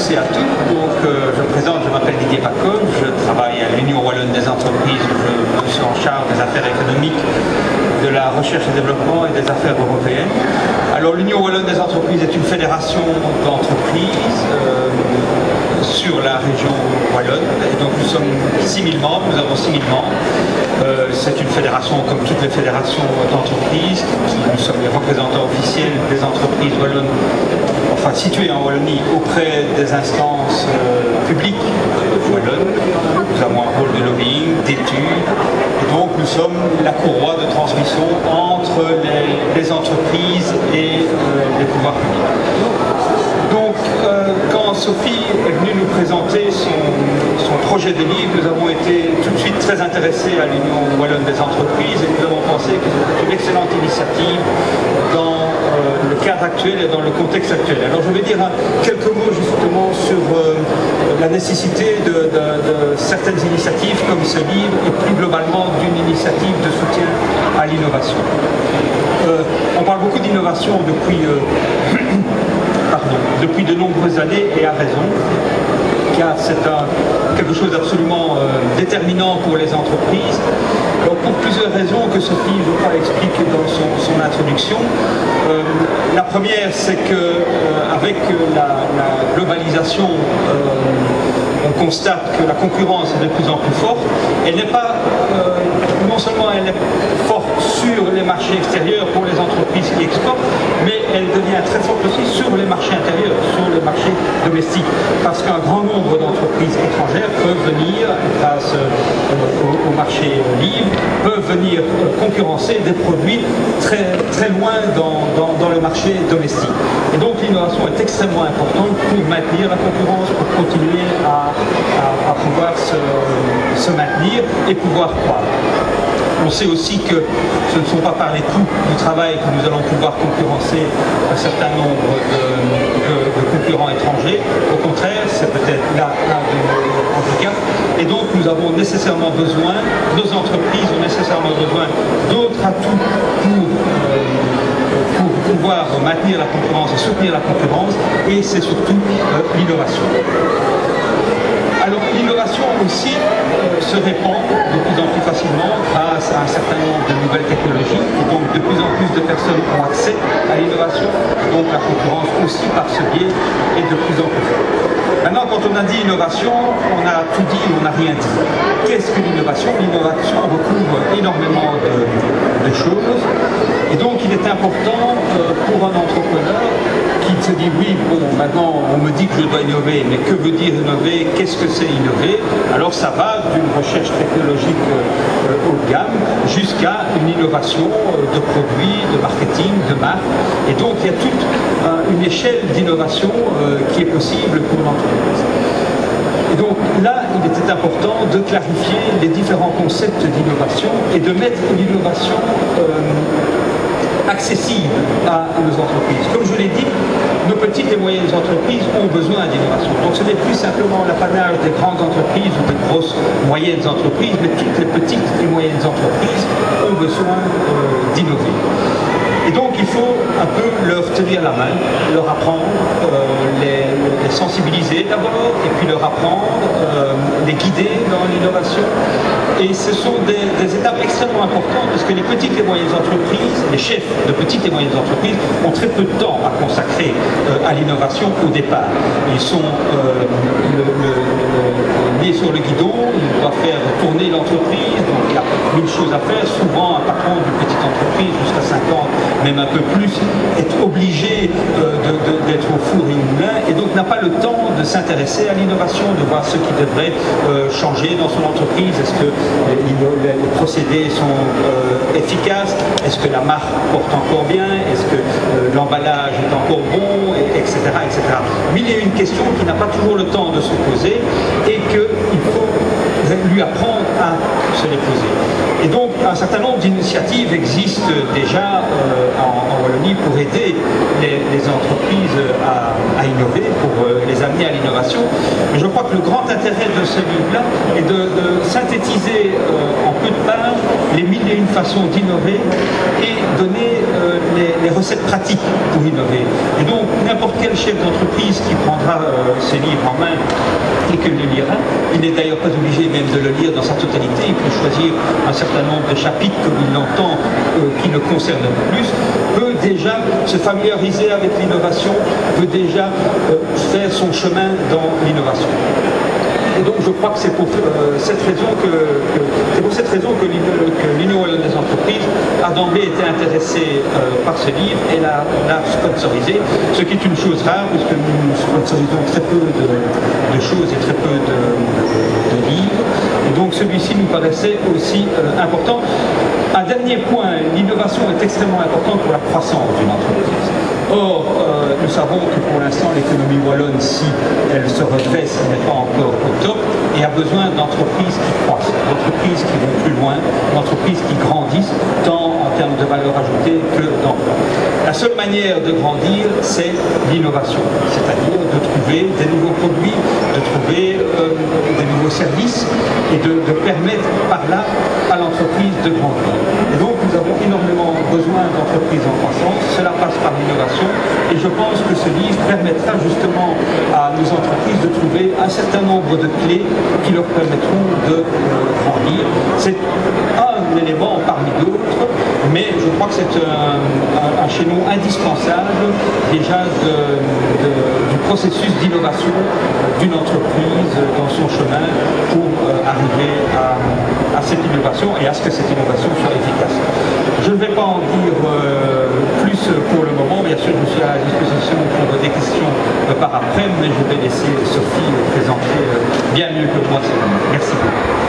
tous et à toutes. Donc, je m'appelle Didier Pacol, je travaille à l'Union Wallonne des entreprises, je suis en charge des affaires économiques, de la recherche et développement et des affaires européennes. Alors, l'Union Wallonne des entreprises est une fédération d'entreprises sur la région wallonne, et donc nous sommes 6 000 membres, nous avons 6 000 membres. C'est une fédération comme toutes les fédérations d'entreprises, nous sommes les représentants officiels des entreprises wallonnes, enfin situées en Wallonie auprès des instances publiques wallonnes. Nous avons un rôle de lobbying, d'études, et donc nous sommes la courroie de transmission entre les entreprises et les pouvoirs publics. Donc, quand Sophie est venue nous présenter son projet de livre, nous avons été tout de suite très intéressés à l'Union Wallonne des entreprises et nous avons pensé que c'était une excellente initiative dans le cadre actuel et dans le contexte actuel. Alors, je vais dire quelques mots justement sur la nécessité de certaines initiatives comme ce livre et plus globalement d'une initiative de soutien à l'innovation. On parle beaucoup d'innovation depuis de nombreuses années et à raison, car c'est quelque chose d'absolument déterminant pour les entreprises. Alors, pour plusieurs raisons que Sophie, je crois, explique dans son introduction. La première, c'est qu'avec la globalisation, on constate que la concurrence est de plus en plus forte. Elle n'est pas, non seulement elle est forte sur les marchés extérieurs pour les entreprises qui exportent, mais elle devient très forte aussi sur les marchés intérieurs, sur les marchés domestiques, parce qu'un grand nombre d'entreprises étrangères peuvent venir, grâce au marché libre, peuvent venir concurrencer des produits très loin dans le marché domestique. Et donc l'innovation est extrêmement importante pour maintenir la concurrence, pour continuer à pouvoir se maintenir et pouvoir croître. On sait aussi que ce ne sont pas par les coûts du travail que nous allons pouvoir concurrencer un certain nombre de concurrents étrangers. Au contraire, c'est peut-être là un de nos handicaps. Et donc nous avons nécessairement besoin, nos entreprises ont nécessairement besoin d'autres atouts pour pouvoir maintenir la concurrence et soutenir la concurrence, et c'est surtout l'innovation. Alors l'innovation aussi se répand de plus en plus facilement grâce à un certain nombre de nouvelles technologies, et donc de plus en plus de personnes ont accès à l'innovation, donc la concurrence aussi par ce biais est de plus en plus forte. Maintenant, quand on a dit innovation, on a tout dit, on n'a rien dit. Qu'est-ce que l'innovation? L'innovation recouvre énormément de choses, et donc il est important pour un entrepreneur qui se dit oui, bon, maintenant on me dit que je dois innover, mais que veut dire innover? Qu'est-ce que c'est innover? Alors ça va d'une recherche technologique haut de gamme jusqu'à une innovation de produits, de marketing, de marque. Et donc il y a toute une échelle d'innovation qui est possible pour l'entreprise. Et donc là, il était important de clarifier les différents concepts d'innovation et de mettre l'innovation accessible à nos entreprises. Comme je l'ai dit, nos petites et moyennes entreprises ont besoin d'innovation. Donc ce n'est plus simplement l'apanage des grandes entreprises ou des grosses moyennes entreprises, mais toutes les petites et moyennes entreprises ont besoin d'innover. Et donc il faut un peu leur tenir la main, leur apprendre, les sensibiliser d'abord, et puis leur apprendre, les guider dans l'innovation. Et ce sont des étapes extrêmement importantes, parce que les petites et moyennes entreprises, les chefs de petites et moyennes entreprises ont très peu de temps à consacrer à l'innovation au départ. Ils sont nés sur le guidon, ils doivent faire tourner l'entreprise, donc il y a mille choses à faire. Souvent, un patron d'une petite entreprise, jusqu'à 50, même un peu plus, est obligé d'être au four et au moulin, et donc n'a pas le temps de s'intéresser à l'innovation, de voir ce qui devrait changer dans son entreprise. Est-ce que les procédés sont efficaces? Est-ce que la marque porte encore bien? Est-ce que l'emballage est encore bon? Etc., etc. Mille et une questions qu'il n'a pas toujours le temps de se poser et qu'il faut lui apprendre à se les poser. Et donc, un certain nombre d'initiatives existent déjà en Wallonie pour aider les entreprises à innover, pour les amener à l'innovation. Mais je crois que le grand intérêt de ce livre-là est de synthétiser en peu de pages les mille et une façons d'innover et donner les recettes pratiques pour innover. Et donc, n'importe quel chef d'entreprise qui prendra ces livres en main et que le lira, il n'est d'ailleurs pas obligé même de le lire dans sa totalité, il peut choisir un certain nombre de chapitres comme il l'entend qui le concernent le plus, peut déjà se familiariser avec l'innovation, peut déjà faire son chemin dans l'innovation. Et donc je crois que c'est pour cette raison que l'Union wallonne des entreprises a d'emblée été intéressée par ce livre et l'a sponsorisé, ce qui est une chose rare puisque nous sponsorisons très peu de choses et très peu de livres. Et donc celui-ci nous paraissait aussi important. Un dernier point, l'innovation est extrêmement importante pour la croissance d'une entreprise. Or, nous savons que pour l'instant, l'économie wallonne, si elle se redresse, n'est pas encore au top et a besoin d'entreprises qui croissent, d'entreprises qui vont plus loin, d'entreprises qui grandissent, tant en termes de valeur ajoutée que d'emploi. La seule manière de grandir, c'est l'innovation, c'est-à-dire de trouver des nouveaux produits, de trouver des nouveaux services et de permettre par là à l'entreprise de grandir. Et donc, nous avons énormément besoin d'entreprises en croissance, cela passe par l'innovation et je pense que ce livre permettra justement à nos entreprises de trouver un certain nombre de clés qui leur permettront de grandir. C'est un élément parmi d'autres, mais je crois que c'est un chaînon indispensable déjà du processus d'innovation d'une entreprise dans son chemin pour arriver à cette innovation et à ce que cette innovation soit efficace. Je ne vais pas en dire plus pour le moment, bien sûr je suis à la disposition pour des questions par après, mais je vais laisser Sophie présenter bien mieux que moi. Merci beaucoup.